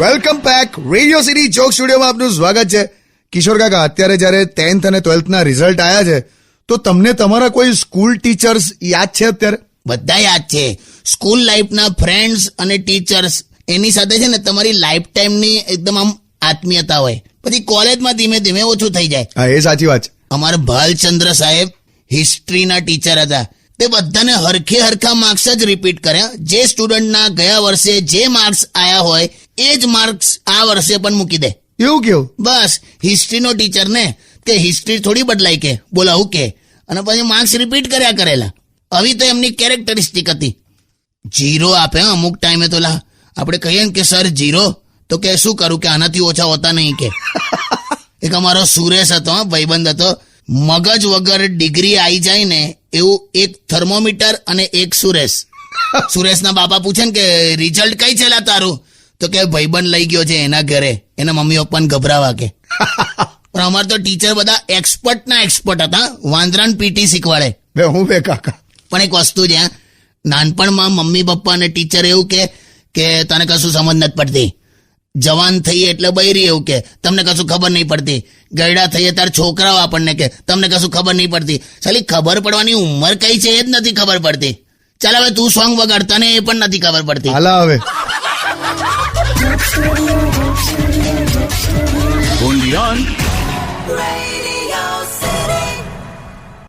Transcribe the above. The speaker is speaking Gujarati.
Welcome back. Radio city joke સ્ટુડિયોમાં આપનું સ્વાગત છે. કિશોર કાકા, અત્યારે જ્યારે 10th અને 12th ના રિઝલ્ટ આવ્યા છે તો તમને તમારા કોઈ સ્કૂલ ટીચર્સ યાદ છે અત્યારે? બધા યાદ છે. સ્કૂલ લાઈફના ફ્રેન્ડ્સ અને ટીચર્સ, એની સાથે છે ને તમારી લાઈફ ટાઈમની એકદમ આમ આત્મીયતા હોય. પછી કોલેજમાં ધીમે ધીમે ઓછું થઈ જાય. હા, એ સાચી વાત છે. અમારા ભાલચંદ્ર સાહેબ હિસ્ટ્રીના ટીચર હતા. તે બધાને હરખા માર્ક્સ જ રિપીટ કર્યા. જે સ્ટુડન્ટના ગયા વર્ષે જે માર્ક્સ આયા હોય એ જ માર્ક્સ આ વર્ષે પણ મૂકી દે. એવું કેવું? બસ હિસ્ટ્રીનો ટીચર ને કે હિસ્ટ્રી થોડી બદલાય કે બોલાવું કે, અને પછી માર્ક્સ રિપીટ કર્યા કરેલા. આવી તો એમની કેરેક્ટરિસ્ટિક હતી. જીરો આપે અમુક ટાઈમે તો આપણે કહીએ ને કે સર જીરો, તો કે શું કરું કે આનાથી ઓછા હોતા નહીં કે. એક અમારો સુરેશ હતો, ભાઈબંધ હતો, મગજ વગર ડિગ્રી આવી જાય ને એવું એક થર્મોમીટર અને એક સુરેશના બાપા પૂછે ને કે રિઝલ્ટ કઈ છે લા તારું, તો કે ભાઈબંધ લઈ ગયો છે એના ઘરે, એના મમ્મી પપ્પાને ગભરાવા કે. પણ અમારે તો ટીચર બધા એક્સપર્ટના એક્સપર્ટ હતા. વાંદરાન પીટી શીખવાડે. હું બે કાકા, પણ એક વસ્તુ છે, નાનપણમાં મમ્મી પપ્પા અને ટીચર એવું કે તને કશું સમજ નથી પડતી. જવાન થઈએ એટલે બૈરી એવું કે તમને કશું ખબર નહીં પડતી. ગયડા થઈએ ત્યારે છોકરાઓ આપણને કે તમને કશું ખબર નહીં પડતી. ચાલી ખબર પડવાની ઉંમર કઈ છે એ જ નથી ખબર પડતી. ચાલ હવે તું સોંગ વગાડ, તને એ પણ નથી ખબર પડતી. હાલા હવે only on